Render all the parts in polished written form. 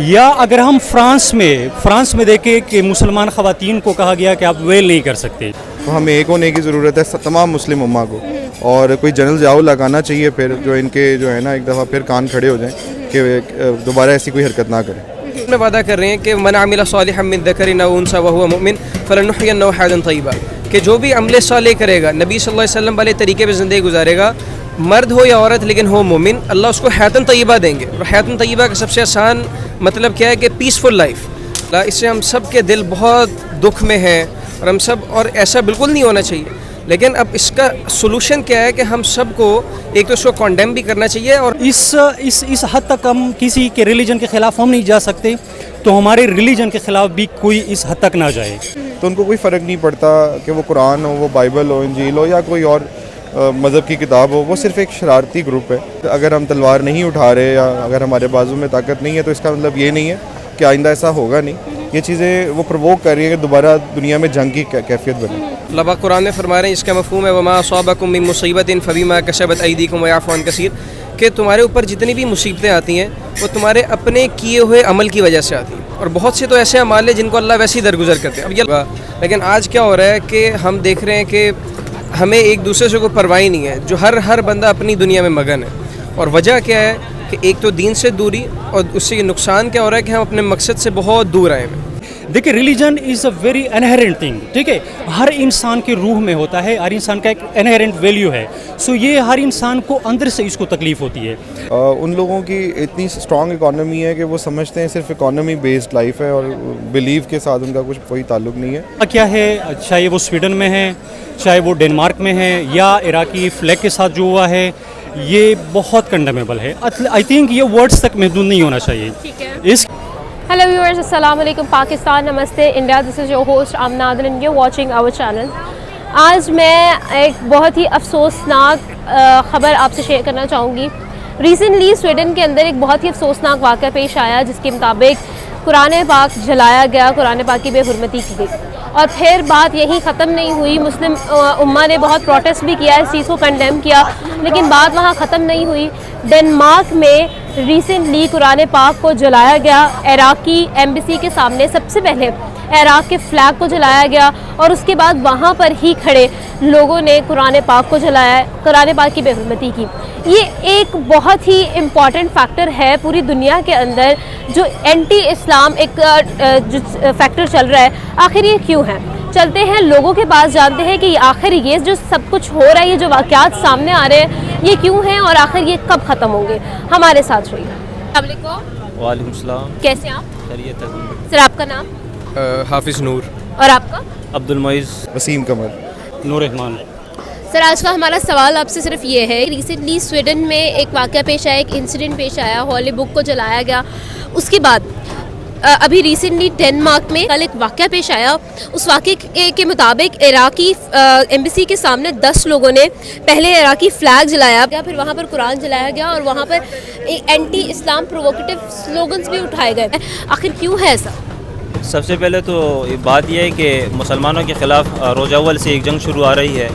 या अगर हम फ्रांस में देखें कि मुसलमान ख़वातीन को कहा गया कि आप वेल नहीं कर सकते। तो हमें एक होने की ज़रूरत है तमाम मुस्लिम उम्मा को, और कोई जनरल जाओ लगाना चाहिए फिर जो इनके जो है ना एक दफ़ा फिर कान खड़े हो जाएं कि दोबारा ऐसी कोई हरकत ना करें। में वादा कर रहे हैं कि मन आमिला सालिहन मिन ज़करिन औ उन्सा वहुव मुमिन फलनुहयिन्नहु हयातन तय्यबा, कि जो भी अमल सालेह करेगा, नबी सल्लल्लाहु अलैहि वसल्लम वाले तरीके पे ज़िंदगी गुजारेगा, मर्द हो या औरत लेकिन हो मोमिन, अल्लाह उसको हयातन तय्यबा देंगे। और हयातन तय्यबा का सबसे आसान मतलब क्या है कि पीसफुल लाइफ। इससे हम सब के दिल बहुत दुख में हैं और हम सब, और ऐसा बिल्कुल नहीं होना चाहिए। लेकिन अब इसका सोल्यूशन क्या है कि हम सबको एक तो इसको कॉन्डेम भी करना चाहिए, और इस हद तक हम किसी के रिलीजन के ख़िलाफ़ हम नहीं जा सकते, तो हमारे रिलीजन के ख़िलाफ़ भी कोई इस हद तक ना जाए। तो उनको कोई फ़र्क नहीं पड़ता कि वो कुरान हो, वो बाइबल हो, इंजील हो या कोई और मज़हब की किताब हो, वो सिर्फ़ एक शरारती ग्रुप है। अगर हम तलवार नहीं उठा रहे या अगर हमारे बाजू में ताकत नहीं है तो इसका मतलब ये नहीं है कि आइंदा ऐसा होगा नहीं। ये चीज़ें वो प्रवोक कर रही है कि दोबारा दुनिया में जंग की कैफियत बने। अल्लाह पाक कुरान में फरमा रहे हैं, इसका मफ़हूम है वमा असाबकुम मिन मुसीबतिन फबिमा कसबत अयदीकुम व याफ़ू अन कसीर, कि तुम्हारे ऊपर जितनी भी मुसीबतें आती हैं वो तुम्हारे अपने किए हुए अमल की वजह से आती हैं, और बहुत से तो ऐसे अमाल हैं जिनको अल्लाह वैसे ही दरगुजर करते हैं। अब ये लेकिन आज क्या हो रहा है कि हम देख रहे हैं कि हमें एक दूसरे से कोई परवाह ही नहीं है, जो हर बंदा अपनी दुनिया में मगन है। और वजह क्या है कि एक तो दीन से दूरी, और उससे नुकसान क्या हो रहा है कि हम अपने मकसद से बहुत दूर आए हैं। देखिए, religion is a very inherent thing, ठीक है, हर इंसान के रूह में होता है, हर इंसान का एक इनहेरेंट वैल्यू है। सो ये हर इंसान को अंदर से इसको तकलीफ़ होती है। उन लोगों की इतनी स्ट्रॉन्ग इकॉनमी है कि वो समझते हैं सिर्फ इकॉनमी बेस्ड लाइफ है और बिलीव के साथ उनका कुछ कोई ताल्लुक नहीं है। क्या है, चाहे वो स्वीडन में है, चाहे वो डेनमार्क में है, या इराकी फ्लैग के साथ जो हुआ है, ये बहुत कंडेमेबल है। आई थिंक ये वर्ड्स तक महदूद नहीं होना चाहिए। ठीक है। इस हेलो व्यूअर्स, अस्सलाम वालेकुम, पाकिस्तान, नमस्ते India, this is your host Aamna Adil and you watching our channel. आज मैं एक बहुत ही अफसोसनाक ख़बर आपसे शेयर करना चाहूँगी। रिसेंटली स्वीडन के अंदर एक बहुत ही अफसोसनाक वाक़या पेश आया, जिसके मुताबिक कुरान पाक जलाया गया, कुरान पाक की बेहुरमती की गई। और फिर बात यहीं ख़त्म नहीं हुई, मुस्लिम उम्मा ने बहुत प्रोटेस्ट भी किया, इस चीज़ को कंडेम किया, लेकिन बात वहाँ ख़त्म नहीं हुई। डेनमार्क में रिसेंटली कुरान पाक को जलाया गया, इराकी एम्बेसी के सामने सबसे पहले इराक के फ्लैग को जलाया गया, और उसके बाद वहाँ पर ही खड़े लोगों ने कुरान पाक को जलाया, कुरान पाक की बेहुरमती की। ये एक बहुत ही इम्पॉर्टेंट फैक्टर है पूरी दुनिया के अंदर, जो एंटी इस्लाम एक जो फैक्टर चल रहा है। आखिर ये क्यों है? चलते हैं लोगों के पास, जानते हैं कि आखिर ये जो सब कुछ हो रहा है, ये जो वाक़यात सामने आ रहे हैं, ये क्यों हैं और आखिर ये कब ख़त्म होंगे। हमारे साथ रहिए। वालेकुम सलाम। कैसे हैं आप? खैरियत है। सर, आपका नाम? हाफिज़ नूर। और आपका? अब्दुल मोइज़। वसीम कमर। नूर रहमान। सर, आज का हमारा सवाल आपसे सिर्फ ये है, रिसेंटली स्वीडन में एक वाक़या पेश आया, एक इंसिडेंट पेश आया, हॉली बुक को जलाया गया। उसके बाद अभी रिसेंटली डेनमार्क में कल एक वाक़या पेश आया। उस वाक़े के मुताबिक इराकी एम्बेसी के सामने 10 लोगों ने पहले इराकी फ्लैग जलाया गया, फिर वहाँ पर कुरान जलाया गया, और वहाँ पर एक एंटी इस्लाम प्रोवोकेटिव स्लोगन्स भी उठाए गए। आखिर क्यों है ऐसा? सबसे पहले तो बात यह है कि मुसलमानों के ख़िलाफ़ रोज़ अव्वल से एक जंग शुरू आ रही है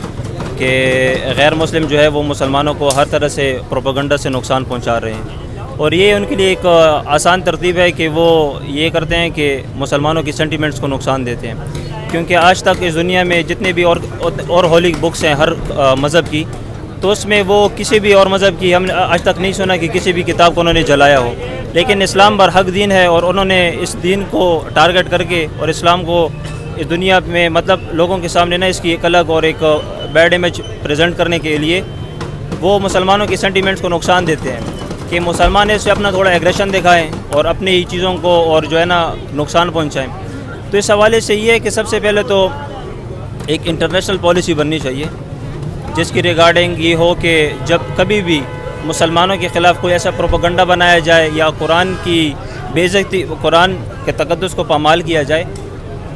कि गैर मुस्लिम जो है वो मुसलमानों को हर तरह से प्रोपेगेंडा से नुकसान पहुंचा रहे हैं, और ये उनके लिए एक आसान तरतीब है कि वो ये करते हैं कि मुसलमानों की सेंटिमेंट्स को नुकसान देते हैं। क्योंकि आज तक इस दुनिया में जितने भी और होली बुक्स हैं हर मज़हब की, तो उसमें वो किसी भी और मज़हब की हमने आज तक नहीं सुना कि किसी भी किताब को उन्होंने जलाया हो। लेकिन इस्लाम बरहक दीन है, और उन्होंने इस दीन को टारगेट करके और इस्लाम को इस दुनिया में मतलब लोगों के सामने ना इसकी एक अलग और एक बैड इमेज प्रेजेंट करने के लिए वो मुसलमानों की सेंटिमेंट्स को नुकसान देते हैं कि मुसलमान इससे अपना थोड़ा एग्रेशन दिखाएं और अपनी चीज़ों को और जो है ना नुकसान पहुंचाएं। तो इस हवाले से ये है कि सबसे पहले तो एक इंटरनेशनल पॉलिसी बननी चाहिए जिसकी रिगार्डिंग ये हो कि जब कभी भी मुसलमानों के ख़िलाफ़ कोई ऐसा प्रोपेगेंडा बनाया जाए या कुरान की बेइज्जती, कुरान के तक़द्दुस को पामाल किया जाए,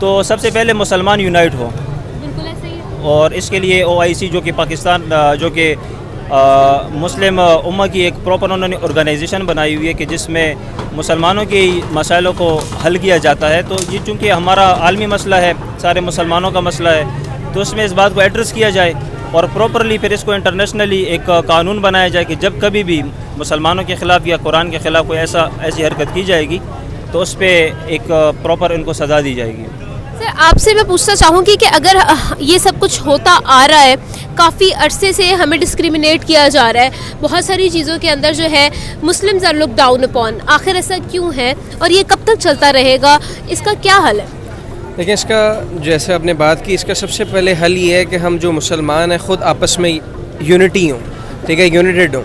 तो सबसे पहले मुसलमान यूनाइट हो। बिल्कुल ऐसे ही। और इसके लिए OIC जो कि पाकिस्तान जो कि मुस्लिम उम्मा की एक प्रॉपर उन्होंने ऑर्गेनाइजेशन बनाई हुई है कि जिसमें मुसलमानों के मसाइलों को हल किया जाता है। तो ये चूँकि हमारा आलमी मसला है, सारे मुसलमानों का मसला है, तो उसमें इस बात को एड्रेस किया जाए और प्रॉपरली फिर इसको इंटरनेशनली एक कानून बनाया जाए कि जब कभी भी मुसलमानों के ख़िलाफ़ या कुरान के ख़िलाफ़ कोई ऐसी हरकत की जाएगी तो उस पर एक प्रॉपर इनको सज़ा दी जाएगी। सर आपसे मैं पूछना चाहूँगी कि अगर ये सब कुछ होता आ रहा है, काफ़ी अरसे से हमें डिस्क्रिमिनेट किया जा रहा है, बहुत सारी चीज़ों के अंदर जो है Muslims are look down upon, आखिर ऐसा क्यों है और ये कब तक चलता रहेगा, इसका क्या हल है? देखिए, इसका जैसे आपने बात की, इसका सबसे पहले हल ये है कि हम जो मुसलमान हैं ख़ुद आपस में यूनिटी हों, ठीक है, यूनाइटेड हों।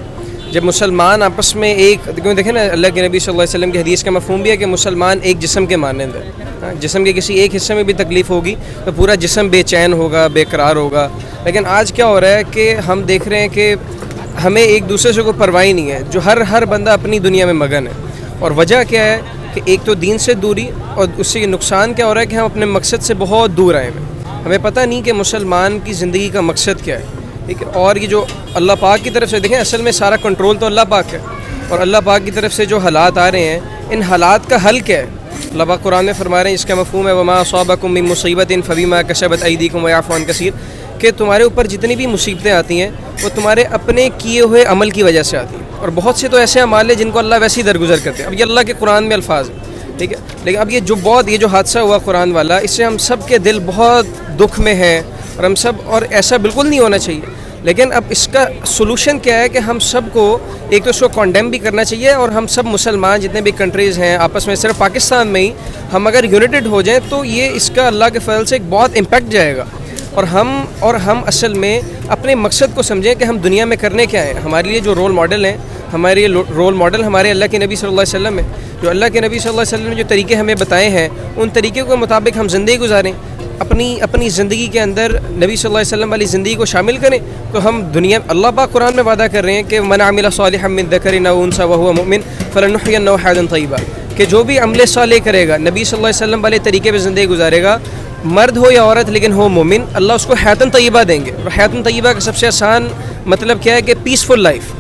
जब मुसलमान आपस में एक, क्यों देखें ना, अल्लाह के नबी सल्लल्लाहु अलैहि वसल्लम की हदीस का मफ़हूम भी है कि मुसलमान एक जिस्म के मानंद है। जिस्म के किसी एक हिस्से में भी तकलीफ़ होगी तो पूरा जिस्म बेचैन होगा, बेकरार होगा। लेकिन आज क्या हो रहा है कि हम देख रहे हैं कि हमें एक दूसरे से कोई परवाह ही नहीं है, जो हर बंदा अपनी दुनिया में मगन है। और वजह क्या है कि एक तो दीन से दूरी, और उससे नुकसान क्या हो रहा है कि हम अपने मकसद से बहुत दूर आए हैं। हमें पता नहीं कि मुसलमान की ज़िंदगी का मकसद क्या है, ठीक है। और ये जो अल्लाह पाक की तरफ से, देखें असल में सारा कंट्रोल तो अल्लाह पाक है, और अल्लाह पाक की तरफ से जो हालात आ रहे हैं, इन हालात का हल क्या है? अल्लाह पाक कुरान में फरमा रहे हैं, इसका मफ़हूम है वमा असाबकुम मिन मुसीबतिन फबिमा कशबत अयदीकुम वयअफ़ू अन कसीर, कि तुम्हारे ऊपर जितनी भी मुसीबतें आती हैं वो तुम्हारे अपने किए हुए अमल की वजह से आती हैं। और बहुत से तो ऐसे अमाल हैं जिनको अल्लाह वैसे ही दरगुजर करते हैं। अब ये अल्लाह के कुरान में अल्फाज हैं, ठीक है। लेकिन अब ये जो हादसा हुआ कुरान वाला, इससे हम सब के दिल बहुत दुख में हैं, और हम सब, और ऐसा बिल्कुल नहीं होना चाहिए। लेकिन अब इसका सोल्यूशन क्या है कि हम सब को एक तो इसको कॉन्डेम भी करना चाहिए, और हम सब मुसलमान जितने भी कंट्रीज़ हैं आपस में, सिर्फ पाकिस्तान में ही हम अगर यूनाइटेड हो जाएं तो ये इसका अल्लाह के फजल से एक बहुत इम्पैक्ट जाएगा। और हम असल में अपने मकसद को समझें कि हम दुनिया में करने क्या हैं। हमारे लिए जो रोल मॉडल हैं, हमारे रोल मॉडल हमारे अल्लाह के नबी सल्लल्लाहु अलैहि वसल्लम है। जो अल्लाह के नबी सल्लल्लाहु अलैहि वसल्लम ने जो तरीके हमें बताए हैं, उन तरीक़े के मुताबिक हम ज़िंदगी गुजारें, अपनी ज़िंदगी के अंदर नबी सल्लल्लाहु अलैहि वसल्लम वाली ज़िंदगी को शामिल करें, तो हम दुनिया, अल्लाह पाक कुरान में वादा कर रहे हैं कि मन अमिल सालिहन मिन ज़करिन औ उन्सा वहुव मुमिन फलनुहयिन्नहु हयातन तय्यबा, कि जो भी अमल सालेह करेगा, नबी सल्लल्लाहु अलैहि वसल्लम वाले तरीके पे ज़िंदगी गुजारेगा, मर्द हो या औरत लेकिन हो मोमिन, अल्लाह उसको हयातन तय्यबा देंगे। और हयातन तय्यबा का सबसे आसान मतलब क्या है कि पीसफुल लाइफ,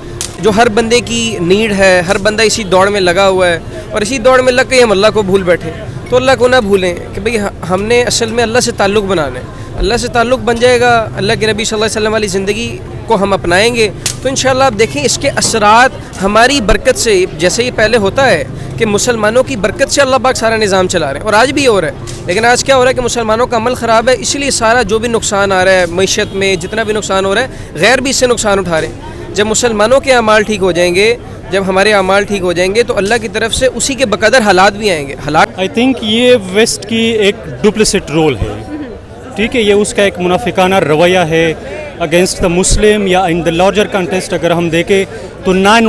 जो हर बंदे की नीड है। हर बंदा इसी दौड़ में लगा हुआ है, और इसी दौड़ में लग के हम अल्लाह को भूल बैठे। तो अल्लाह को ना भूलें कि भाई हमने असल में अल्लाह से ताल्लुक़ बनाना है। अल्लाह से ताल्लुक़ बन जाएगा, अल्लाह के नबी सल्लल्लाहु अलैहि वसल्लम वाली ज़िंदगी को हम अपनाएंगे, तो इंशाअल्लाह आप देखें इसके असरात हमारी बरकत से, जैसे ये पहले होता है कि मुसलमानों की बरकत से अल्लाह पाक सारा निज़ाम चला रहे हैं, और आज भी हो रहा है। लेकिन आज क्या हो रहा है कि मुसलमानों का अमल ख़राब है, इसलिए सारा जो भी नुकसान आ रहा है मईशत में, जितना भी नुकसान हो रहा है, गैर भी इससे नुकसान उठा रहे हैं। जब मुसलमानों के अमाल ठीक हो जाएंगे, जब हमारे अमाल ठीक हो जाएंगे, तो अल्लाह की तरफ से उसी के बकदर हालात भी आएंगे। हालात, आई थिंक ये वेस्ट की एक डुप्लिसिट रोल है, ठीक है। ये उसका एक मुनाफिकाना रवैया है अगेंस्ट द मुस्लिम, या इन द लार्जर कंटेस्ट अगर हम देखें तो नॉन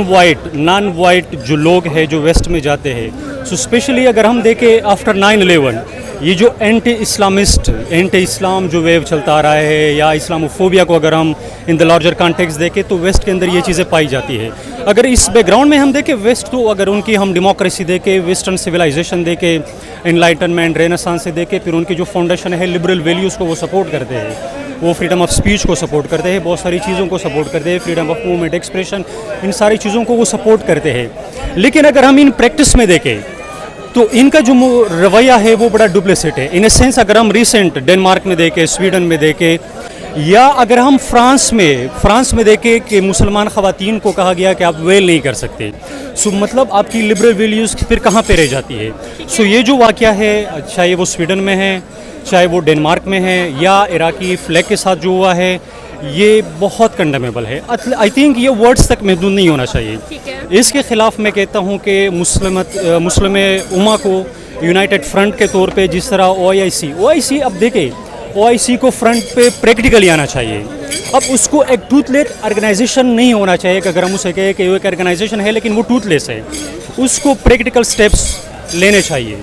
वाइट जो लोग हैं जो वेस्ट में जाते हैं, सो स्पेशली अगर हम देखें आफ्टर 9/11, ये जो एंटी इस्लाम जो वेव चलता आ रहा है, या इस्लामोफोबिया को अगर हम इन द लार्जर कॉन्टेक्स्ट देखें, तो वेस्ट के अंदर ये चीज़ें पाई जाती है। अगर इस बैकग्राउंड में हम देखें वेस्ट, तो अगर उनकी हम डेमोक्रेसी देखें, वेस्टर्न सिविलाइजेशन देखें, एनलाइटनमेंट, रेनेसांस से देखें, फिर उनकी जो फाउंडेशन है लिबरल वैल्यूज़ को वो सपोर्ट करते हैं, वो फ्रीडम ऑफ स्पीच को सपोर्ट करते हैं, बहुत सारी चीज़ों को सपोर्ट करते हैं, फ्रीडम ऑफ मूवमेंट, एक्सप्रेशन, इन सारी चीज़ों को वो सपोर्ट करते हैं। लेकिन अगर हम इन प्रैक्टिस में देखें तो इनका जो रवैया है वो बड़ा डुप्लिसिट है। इन ए सेंस अगर हम रिसेंट डेनमार्क में देखें, स्वीडन में देखें, या अगर हम फ्रांस में देखें कि मुसलमान ख़वातीन को कहा गया कि आप वेल नहीं कर सकते, सो मतलब आपकी लिबरल वैल्यूज़ फिर कहाँ पे रह जाती है। सो ये जो वाक़या है, चाहे वो स्वीडन में है, चाहे वो डेनमार्क में है, या इराकी फ्लैग के साथ जो हुआ है, ये बहुत कंडेमेबल है। आई थिंक ये वर्ड्स तक महदूद नहीं होना चाहिए। इसके ख़िलाफ़ मैं कहता हूँ कि मुस्लिम उम्मा को यूनाइटेड फ्रंट के तौर पे, जिस तरह OIC अब देखें, OIC को फ्रंट पे प्रैक्टिकली आना चाहिए। अब उसको एक टूथलेस ऑर्गेनाइजेशन नहीं होना चाहिए कि अगर हम उसे कहें कि वो एक ऑर्गेनाइजेशन है लेकिन वो टूथलेस है, उसको प्रैक्टिकल स्टेप्स लेने चाहिए।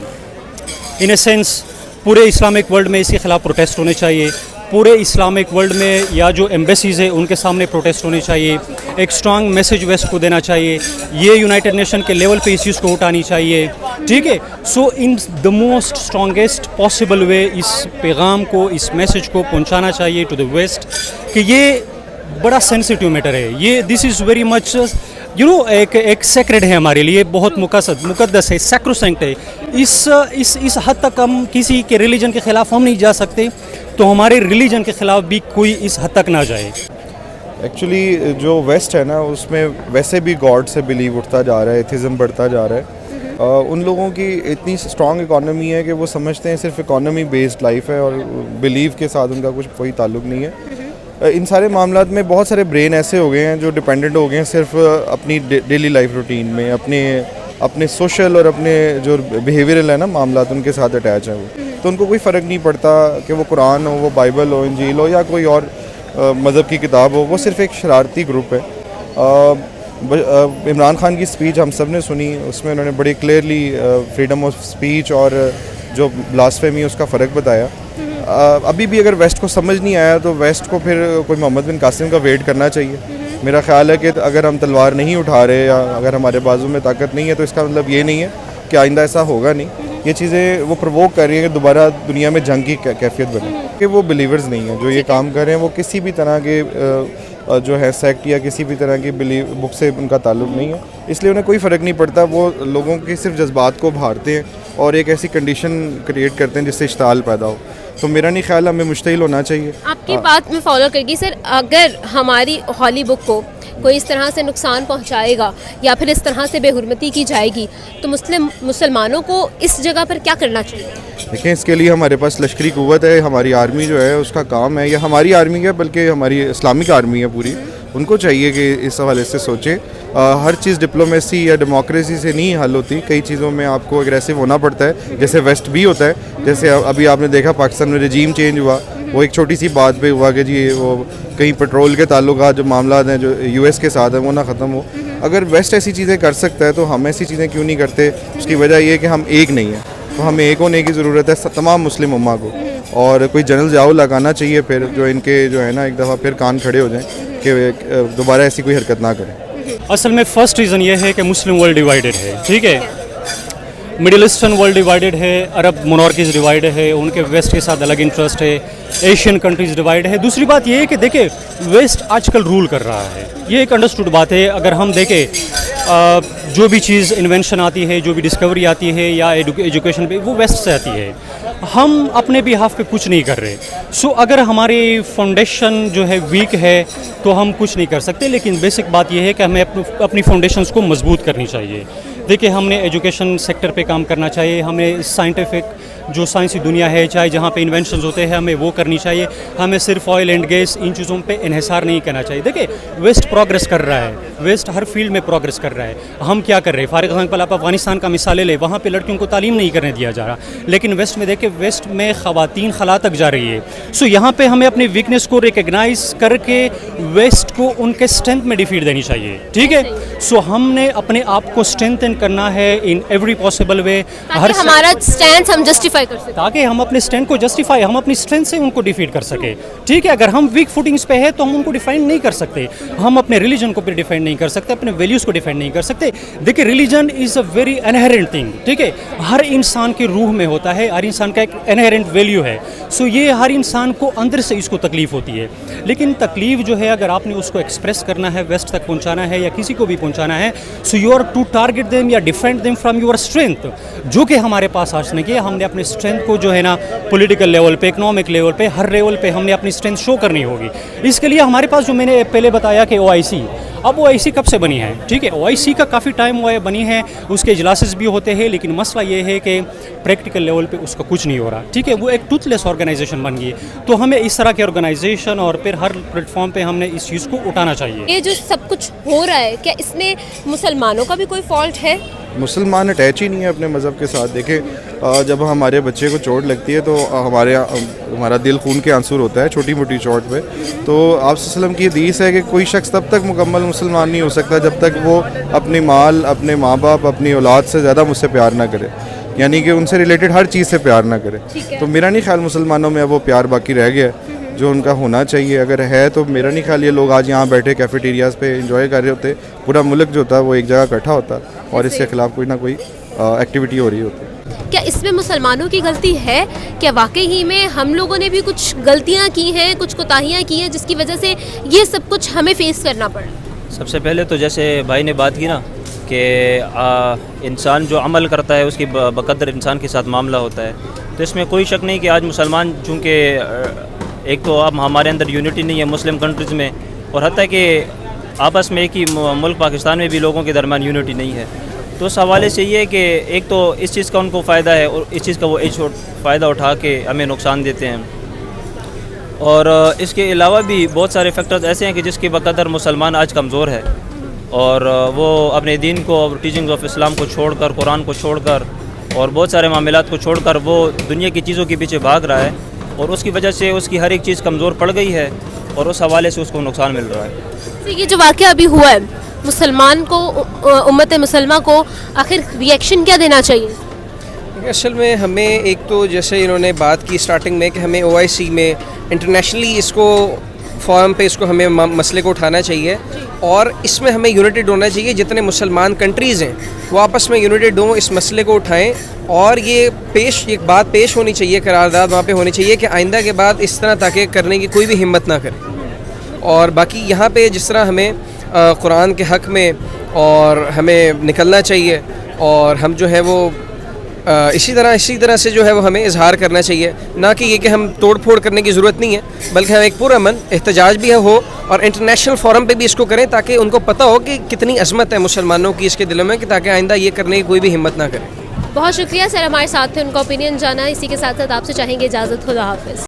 इन ए सेंस पूरे इस्लामिक वर्ल्ड में इसके ख़िलाफ़ प्रोटेस्ट होने चाहिए, पूरे इस्लामिक वर्ल्ड में या जो एम्बेसीज़ है उनके सामने प्रोटेस्ट होने चाहिए, एक स्ट्रांग मैसेज वेस्ट को देना चाहिए, ये यूनाइटेड नेशन के लेवल पे इस चीज़ को उठानी चाहिए, ठीक है। So in the most strongest possible way इस पैगाम को, इस मैसेज को पहुंचाना चाहिए टू द वेस्ट कि ये बड़ा सेंसिटिव मैटर है, ये दिस इज़ वेरी मच एक सेक्रेड है हमारे लिए, बहुत मुकद्दस है, सैक्रोसेंक्ट है। इस हद तक हम किसी के रिलीजन के ख़िलाफ़ हम नहीं जा सकते, तो हमारे रिलीजन के ख़िलाफ़ भी कोई इस हद तक ना जाए। एक्चुअली जो वेस्ट है ना, उसमें वैसे भी गॉड से बिलीव उठता जा रहा है, एथिज़म बढ़ता जा रहा है। ان لوگوں کی اتنی اسٹرانگ اکانومی ہے کہ وہ سمجھتے ہیں صرف اکانومی بیسڈ لائف ہے اور بلیو کے ساتھ ان کا کچھ کوئی تعلق نہیں ہے. ان سارے معاملات میں بہت سارے برین ایسے ہو گئے ہیں جو ڈپینڈنٹ ہو گئے ہیں صرف اپنی ڈیلی لائف روٹین میں, اپنے سوشل اور اپنے جو بیہیویئرل ہے نا معاملات ان کے ساتھ اٹیچ ہیں وہ. تو ان کو کوئی فرق نہیں پڑتا کہ وہ قرآن ہو, وہ بائبل ہو, انجیل ہو یا کوئی اور مذہب کی کتاب ہو. وہ صرف ایک شرارتی گروپ ہے. عمران خان کی سپیچ ہم سب نے سنی, اس میں انہوں نے بڑی کلیئرلی فریڈم آف سپیچ اور جو بلاسفیمی اس کا فرق بتایا. ابھی بھی اگر ویسٹ کو سمجھ نہیں آیا تو ویسٹ کو پھر کوئی محمد بن قاسم کا ویٹ کرنا چاہیے. میرا خیال ہے کہ اگر ہم تلوار نہیں اٹھا رہے یا اگر ہمارے بازو میں طاقت نہیں ہے تو اس کا مطلب یہ نہیں ہے کہ آئندہ ایسا ہوگا نہیں. یہ چیزیں وہ پرووک کر رہی ہیں کہ دوبارہ دنیا میں جنگ کی کیفیت بنے. کہ وہ بلیورز نہیں ہیں جو یہ کام کر رہے ہیں, وہ کسی بھی طرح کے جو ہے سیکٹ یا کسی بھی طرح کی بک سے ان کا تعلق نہیں ہے. اس لیے انہیں کوئی فرق نہیں پڑتا. وہ لوگوں کے صرف جذبات کو ابھارتے ہیں اور ایک ایسی کنڈیشن کریٹ کرتے ہیں جس سے اشتعال پیدا ہو. تو میرا نہیں خیال ہمیں مشتعل ہونا چاہیے. آپ کی بات میں فالو کر گی سر, اگر ہماری ہولی بک کو کوئی اس طرح سے نقصان پہنچائے گا یا پھر اس طرح سے بے حرمتی کی جائے گی تو مسلمانوں کو اس جگہ پر کیا کرنا چاہیے؟ دیکھیں, اس کے لیے ہمارے پاس لشکری قوت ہے. ہماری آرمی جو ہے اس کا کام ہے, یا ہماری آرمی ہے بلکہ ہماری اسلامک آرمی ہے پوری, ان کو چاہیے کہ اس حوالے سے سوچیں. ہر چیز ڈپلومیسی یا ڈیموکریسی سے نہیں حل ہوتی. کئی چیزوں میں آپ کو اگریسو ہونا پڑتا ہے, جیسے ویسٹ بھی ہوتا ہے. جیسے ابھی آپ نے دیکھا پاکستان میں رجیم چینج ہوا, وہ ایک چھوٹی سی بات پہ ہوا کہ جی وہ کہیں پیٹرول کے تعلقات جو معاملات ہیں جو یو ایس کے ساتھ ہیں وہ نہ ختم ہو. اگر ویسٹ ایسی چیزیں کر سکتا ہے تو ہم ایسی چیزیں کیوں نہیں کرتے؟ اس کی وجہ یہ ہے کہ ہم ایک نہیں ہیں. تو ہمیں ایک ہونے کی ضرورت ہے تمام مسلم امہ کو, اور کوئی جنرل ضیاء لگانا چاہیے پھر جو ان کے جو ہے نا ایک دفعہ پھر کان کھڑے ہو جائیں کہ دوبارہ ایسی کوئی حرکت نہ کریں. اصل میں فرسٹ ریزن یہ ہے کہ مسلم ورلڈ ڈیوائیڈڈ ہے. ٹھیک ہے, مڈل ایسٹرن ورلڈ ڈیوائیڈڈ ہے, عرب مونارکیز ڈیوائیڈ ہے, ان کے ویسٹ کے ساتھ الگ انٹرسٹ ہے, ایشین کنٹریز ڈیوائیڈ ہے. دوسری بات یہ ہے کہ دیکھیں ویسٹ آج کل رول کر رہا ہے, یہ ایک انڈرسٹوڈ بات ہے. اگر ہم دیکھیں جو بھی چیز انوینشن آتی ہے, جو بھی ڈسکوری آتی ہے یا ایجوکیشن پہ, وہ ویسٹ سے آتی ہے. ہم اپنے بیہاف پہ کچھ نہیں کر رہے. سو اگر ہماری فاؤنڈیشن جو ہے ویک ہے تو ہم کچھ نہیں کر سکتے. لیکن بیسک بات یہ ہے کہ ہمیں اپنی فاؤنڈیشنز کو مضبوط کرنی چاہیے. دیکھیں, ہم نے ایجوکیشن سیکٹر پہ کام کرنا چاہیے. ہمیں سائنٹیفک جو سائنسی دنیا ہے, چاہے جہاں پہ انوینشنز ہوتے ہیں, ہمیں وہ کرنی چاہیے. ہمیں صرف آئل اینڈ گیس ان چیزوں پہ انحصار نہیں کرنا چاہیے. دیکھیں ویسٹ پروگرس کر رہا ہے, ویسٹ ہر فیلڈ میں پروگرس کر رہا ہے. ہم کیا کر رہے ہیں؟ فار ایگزامپل آپ افغانستان کا مثال لے لیں, وہاں پہ لڑکیوں کو تعلیم نہیں کرنے دیا جا رہا. لیکن ویسٹ میں دیکھیں, ویسٹ میں خواتین خلا تک جا رہی ہے. سو یہاں پہ ہمیں اپنی ویکنیس کو ریکگنائز کر کے ویسٹ کو ان کے اسٹرینتھ میں ڈیفیٹ دینی چاہیے. ٹھیک ہے, سو ہم نے اپنے آپ کو اسٹرینتھن کرنا ہے ان ایوری پاسبل وے, ہمارا اسٹینڈ ہم جسٹیفائی کر سکیں, تاکہ ہم اپنے اسٹینڈ کو جسٹیفائی, ہم اپنی اسٹرینتھ سے ان کو ڈیفیٹ کر سکیں. ٹھیک ہے, اگر ہم ویک فوٹنگس پہ ہے تو ہم ان کو ڈیفائن نہیں کر سکتے. ہم اپنے ریلیجن کو پھر ڈیفائن نہیں کر سکتے, اپنے ویلیوز کو ڈیفائن نہیں کر سکتے. دیکھیں religion is a very inherent thing. ٹھیک ہے, ہر انسان کی روح میں ہوتا ہے, ہر انسان کا ایک انہیرنٹ ویلیو ہے. سو یہ ہر انسان کو اندر سے اس کو تکلیف ہوتی ہے. لیکن تکلیف جو ہے اگر آپ نے اس کو ایکسپریس کرنا ہے, ویسٹ تک پہنچانا ہے یا کسی کو بھی پہنچانا ہے, so you are to target them یا defend them from your strength, جو کہ ہمارے پاس آج نہیں کیا. ہم نے اپنے اسٹرینتھ کو جو ہے نا پولیٹیکل لیول پہ, اکنامک لیول پہ, ہر لیول پہ ہم نے اپنی اسٹرینتھ شو کرنی ہوگی. اس کے لیے ہمارے پاس جو میں نے پہلے بتایا کہ OIC, اب OIC کب سے بنی ہے؟ ٹھیک ہے, OIC کا کافی ٹائم ہوا ہے بنی ہے, اس کے اجلاسز بھی ہوتے ہیں, لیکن مسئلہ یہ ہے کہ پریکٹیکل لیول پہ اس کا کچھ نہیں ہو رہا. ٹھیک ہے, وہ ایک ٹوتھ لیس آرگنائزیشن بن گئی ہے. تو ہمیں اس طرح کے آرگنائزیشن اور پھر ہر پلیٹ فارم پہ ہم نے اس چیز کو اٹھانا چاہیے. یہ جو سب کچھ ہو رہا ہے, کیا اس میں مسلمانوں کا بھی کوئی فالٹ ہے؟ مسلمان اٹیچ ہی نہیں ہے اپنے مذہب کے ساتھ. دیکھیں جب ہمارے بچے کو چوٹ لگتی ہے تو ہمارا دل خون کے آنسور ہوتا ہے چھوٹی موٹی چوٹ پہ. تو آپ صلی اللہ علیہ وسلم کی حدیث ہے کہ کوئی شخص تب تک مکمل مسلمان نہیں ہو سکتا جب تک وہ اپنی مال, اپنے ماں باپ, اپنی اولاد سے زیادہ مجھ سے پیار نہ کرے, یعنی کہ ان سے ریلیٹڈ ہر چیز سے پیار نہ کرے. تو میرا نہیں خیال مسلمانوں میں اب وہ پیار باقی رہ گیا ہے جو ان کا ہونا چاہیے. اگر ہے تو میرا نہیں خیال یہ لوگ آج یہاں بیٹھے کیفیٹیریاز پہ انجوائے کر رہے ہوتے. پورا ملک جو ہوتا ہے وہ ایک جگہ اکٹھا ہوتا اور اس کے خلاف کوئی نہ کوئی ایکٹیویٹی ہو رہی ہوتی. کیا اس میں مسلمانوں کی غلطی ہے؟ کیا واقعی ہی میں ہم لوگوں نے بھی کچھ غلطیاں کی ہیں, کچھ کوتاہیاں کی ہیں جس کی وجہ سے یہ سب کچھ ہمیں فیس کرنا پڑا؟ سب سے پہلے تو جیسے بھائی نے بات کی نا کہ انسان جو عمل کرتا ہے اس کی بقدر انسان کے ساتھ معاملہ ہوتا ہے. تو اس میں کوئی شک نہیں کہ آج مسلمان چونکہ ایک تو اب ہمارے اندر یونٹی نہیں ہے مسلم کنٹریز میں, اور حتیٰ کہ آپس میں ایک ہی ملک پاکستان میں بھی لوگوں کے درمیان یونٹی نہیں ہے. تو اس حوالے سے یہ ہے کہ ایک تو اس چیز کا ان کو فائدہ ہے اور اس چیز کا وہ فائدہ اٹھا کے ہمیں نقصان دیتے ہیں. اور اس کے علاوہ بھی بہت سارے فیکٹرز ایسے ہیں کہ جس کی بقدر مسلمان آج کمزور ہے اور وہ اپنے دین کو اور ٹیچنگز آف اسلام کو چھوڑ کر, قرآن کو چھوڑ کر اور بہت سارے معاملات کو چھوڑ کر وہ دنیا کی چیزوں کے پیچھے بھاگ رہا ہے اور اس کی وجہ سے اس کی ہر ایک چیز کمزور پڑ گئی ہے اور اس حوالے سے اس کو نقصان مل رہا ہے. یہ جو واقعہ ابھی ہوا ہے, مسلمان کو, امت مسلمہ کو آخر ریئیکشن کیا دینا چاہیے؟ اصل میں ہمیں ایک تو جیسے انہوں نے بات کی اسٹارٹنگ میں کہ ہمیں OIC میں انٹرنیشنلی اس کو فورم پہ اس کو ہمیں مسئلے کو اٹھانا چاہیے اور اس میں ہمیں یونیٹڈ ہونا چاہیے. جتنے مسلمان کنٹریز ہیں وہ آپس میں یونیٹڈ ہوں, اس مسئلے کو اٹھائیں اور یہ ایک بات پیش ہونی چاہیے, قرارداد وہاں پہ ہونی چاہیے کہ آئندہ کے بعد اس طرح تاکہ کرنے کی کوئی بھی ہمت نہ کرے. اور باقی یہاں پہ جس طرح ہمیں قرآن کے حق میں اور ہمیں نکلنا چاہیے اور ہم جو ہے وہ اسی طرح سے جو ہے وہ ہمیں اظہار کرنا چاہیے, نہ کہ یہ کہ ہم توڑ پھوڑ کرنے کی ضرورت نہیں ہے بلکہ ہم ایک پرامن احتجاج بھی ہو اور انٹرنیشنل فورم پہ بھی اس کو کریں تاکہ ان کو پتہ ہو کہ کتنی عظمت ہے مسلمانوں کی اس کے دلوں میں, کہ تاکہ آئندہ یہ کرنے کی کوئی بھی ہمت نہ کرے. بہت شکریہ سر, ہمارے ساتھ تھے, ان کا اوپینین جانا. اسی کے ساتھ ساتھ آپ سے چاہیں گے اجازت. خدا حافظ.